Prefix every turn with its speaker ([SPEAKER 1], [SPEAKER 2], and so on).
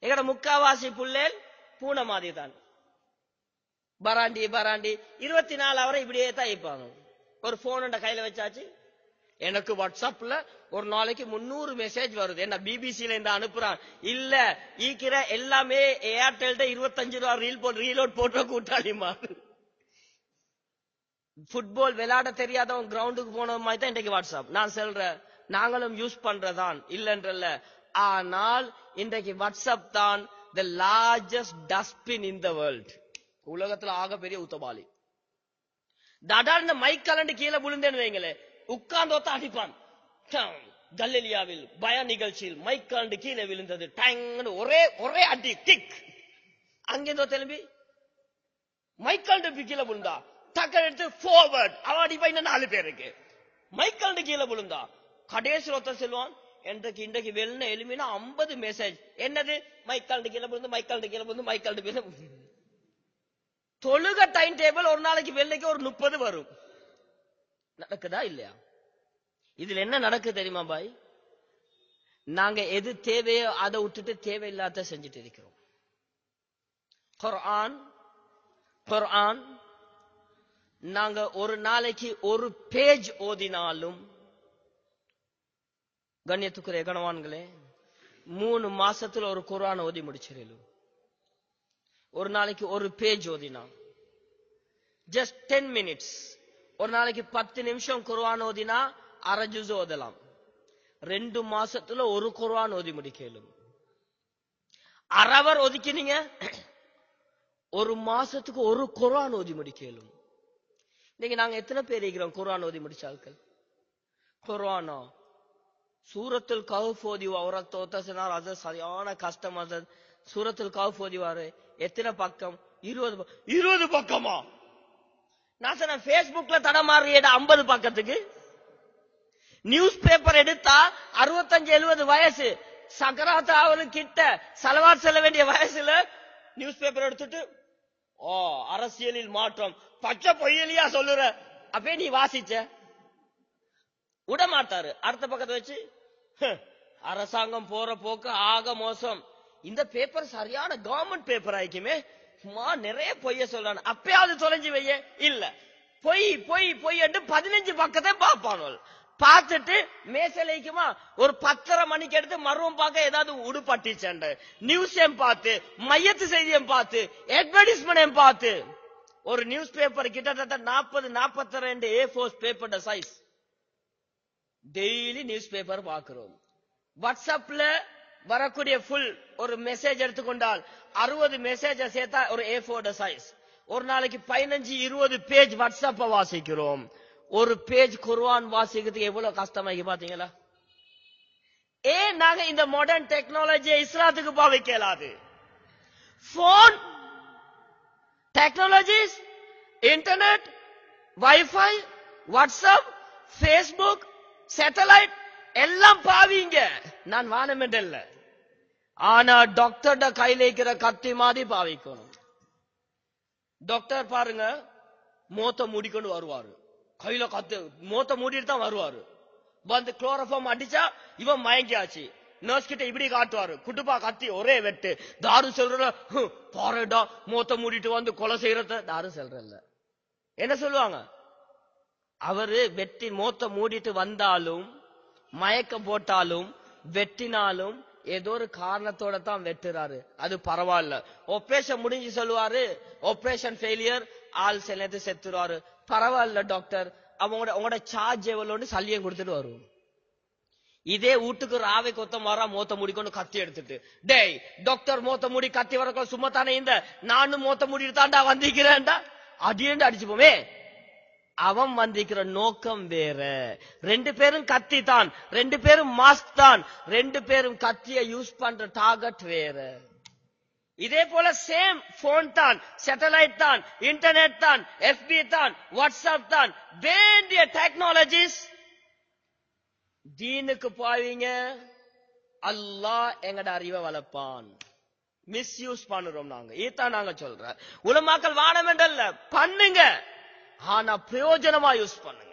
[SPEAKER 1] எங்கட முக்காவாசி புள்ளேல் பூனை மாதிரி தான். பராண்டி 24 ஹவர் இப்படியே தான் இருப்பாங்க. ஒரு போன் கையில வச்சாச்சு. எனக்கு வாட்ஸ்அப்ல ஒரு நாளைக்கு 300 மெசேஜ் வருது. என்ன பிபிசில இருந்து அனுப்புறான் இல்ல ஈக்கிற எல்லாமே ஏர்டெல்ட 25 ரூபா ரீலோட் போட்டு கூட்டாளிமா. ஃபுட்பால் விளையாட தெரியாதவன் கிரவுண்டுக்கு போன மாதிரி தான் இன்றைக்கு வாட்ஸ்அப். நான் சொல்றேன் நாங்களும் யூஸ் பண்றதான் இல்லன்றல்ல. ஆனால் இன்றைக்கு வாட்ஸ்அப் தான் the largest dustbin in the world. உலகத்துல ஆக பெரிய உத்தபாலி. தடார்ந்த மைக் கலண்டு கீழே விழுந்தேன்னு வைங்களே, உட்கார்ந்து அடிப்பான். கலிலியாவில் பய நிகழ்ச்சியில் மைக் கலண்டு கீழே விழுந்தது, டேங்னு ஒரே அடி கிக். அங்கிருந்தோ திரும்பி மைக் கலண்டு கீழே விழுந்தா டக்கு எடுத்து forward அவன் அடிப்பா. இன்னும் 4 பேருக்கு மைக் கலண்டு கீழே விழுந்தா கடைசி ஒருத்தர் செல்வான். இன்றைக்கு வெள்ள எலுமினா 50 மெசேஜ். என்னது? மைக் கலண்டு கீழே விழுந்து மைக் கலண்டு கீழே விழுந்து மைக் கலண்டு கீழே. தொழுக டைம் டேபிள் ஒரு நாளைக்கு வெள்ளைக்கு ஒரு 30 வரும். நடக்குதா இல்லையா? இதுல என்ன நடக்குது தெரியுமா பாய்? நாங்க எது தேவையோ அதை விட்டுட்டு தேவையில்லாத செஞ்சுட்டு இருக்கிறோம். குர்ஆன் நாங்க ஒரு நாளைக்கு ஒரு பேஜ் ஓதினாலும் கண்ணியத்துக்குரிய கணவான்களே 3 மாசத்துல ஒரு குர்ஆன் ஓதி முடிச்சிடலும். ஒரு நாளைக்கு ஒரு பேஜ் ஓதினா just 10 minutes. ஒரு நாளைக்கு 10 நிமிஷம் குர்ஆன் ஓதினா அரை ஜுஸ் ஓதலாம். 2 மாசத்துல ஒரு குர்ஆன் ஓதி முடிக்கலும். அரவர் ஒதுக்கினீங்க ஒரு மாசத்துக்கு ஒரு குர்ஆன் ஓதி முடிக்கலும். இன்னைக்கு நாங்க எத்தனை பேர் இருக்கிறோம் குர்ஆன் ஓதி முடிச்சார்கள்? குர்ஆனோ சூரத்துல் கஹ்ஃப் ஓதிவா ஒரு தோத்தசனார். அது சரியான கஷ்டம். அது சூரத்துல் கஹ்ஃப் ஓதிவாரு. எத்தனை பக்கம்? 20 பக்கமா? நான் சொன்ன பேஸ்புக்ல தடமாறியட 50 பக்கத்துக்கு. நியூஸ் பேப்பர் எடுத்தா 65-70 வயசு சக்கராத் ஆவலு கிட்ட சலவாத் செல்ல வேண்டிய வயசுல நியூஸ் பேப்பர் எடுத்துட்டு அரசியலில் மாற்றம் பச்சை பொய்யலியா சொல்லுற அப்பே நீ வாசிச்ச விட மாட்டாரு. அடுத்த பக்கத்தை வச்சு அரசாங்கம் போற போக்கு ஆக மோசம். இந்த பேப்பர் சரியான கவர்மெண்ட் பேப்பர் ஆயிக்குமே, நிறைய பொய்ய சொல்றான். அப்பயாவது தொலைஞ்சு வைய இல்ல பொய் பொய் பொய் என்று 15 பக்கத்தை பார்ப்பானோல். பார்த்துட்டு மேசலைக்குமா ஒரு 10:30 மணிக்கு எடுத்து மருவம் பார்க்க ஏதாவது உடுப்பட்டிச்சண்ட நியூஸையும் பார்த்து மையத்து செய்தியும் பார்த்து அட்வர்டைஸ்மெண்ட் பார்த்து ஒரு நியூஸ் பேப்பர் கிட்டத்தட்ட 40-42 A4 paper size. Daily news paper பார்க்கிறோம். வாட்ஸ்அப்ல வரக்கூடிய ஃபுல் ஒரு மெசேஜ் எடுத்துக்கொண்டால் 60 மெசேஜ் சேர்த்தா ஒரு A4 சைஸ். ஒரு நாளைக்கு 15-20 பேஜ் வாட்ஸ்அப்ப வாசிக்கிறோம். ஒரு பேஜ் குர்ஆன் வாசிக்கிறதுக்கு எவ்வளவு கஷ்டமாகி பாத்தீங்களா? நாங்க இந்த மாடர்ன் டெக்னாலஜியை இஸ்லாத்துக்கு பாவிக்கலாது. Phone technologies, internet, wifi, WhatsApp, Facebook, satellite எல்லாம் பாவீங்க. நான் வானமெண்டல்ல. ஆனா டாக்டர் கையில இருக்கிற கத்தி மாதிரி பாவிக்கணும். டாக்டர் பாருங்க மூத்த மூடிக்கொண்டு வருவாரு. கையில கத்து மூத்த மூடிட்டு தான் வருவாரு. வந்து குளோரோஃபார்ம் அடிச்சா இவன் மயங்கியாச்சு. நர்ஸ் கிட்ட இப்படி காட்டுவாரு. குட்டுப்பா கத்தி ஒரே வெட்டு. தாரு சொல்ற பாருடா மூத்த மூடிட்டு வந்து கொலை செய்யறத தாரு சொல்றல்ல. என்ன சொல்லுவாங்க? அவரு வெட்டி மூத்த மூடிட்டு வந்தாலும் மயக்கம் போட்டாலும் வெட்டினாலும் ஏதோ ஒரு காரணத்தோட தான் வெட்டுறாரு. அது பரவாயில்ல. ஆபரேஷன் முடிஞ்சு சொல்லுவாரு ஆபரேஷன் ஃபெயிலியர், ஆள் செல்லது செத்துறாரு. பரவாயில்ல டாக்டர், அவங்களோட சார்ஜ் எவ்வளோன்னு சல்லியம் கொடுத்துட்டு வரும். இதே வீட்டுக்கு ராவை கொத்தம் வரா மூத்த முடிக்கொண்டு கத்தி எடுத்துட்டு, டேய் டாக்டர் மூத்த முடி கத்தி வரக்கும் சும்மா தானே இந்த நானும் மூத்த முடிட்டு தாண்டா வந்திக்கிறேன்டா அடியேண்டு அடிச்சுப்போமே. அவன் வந்திக்கிற நோக்கம் வேற. 2 பேரும் கத்தி தான், 2 பேரும் மாஸ்க் தான், 2 பேரும் கத்திய யூஸ் பண்ற டார்கெட் வேற. இதே போல சேம் போன் தான், சேட்டலைட் தான், இன்டர்நெட் தான், FB தான், வாட்ஸ்அப் தான், வேண்டிய டெக்னாலஜிஸ். தீனுக்கு போவீங்க, அல்லாஹ் எங்கட அறிவை வளர்ப்பான். மிஸ்யூஸ் பண்ணுறோம் நாங்க. இதான் நாங்க சொல்ற உலமாக்கள் வானம் என்றல்ல பண்ணுங்க, ஆனா பிரயோஜனமா யூஸ் பண்ணுங்க.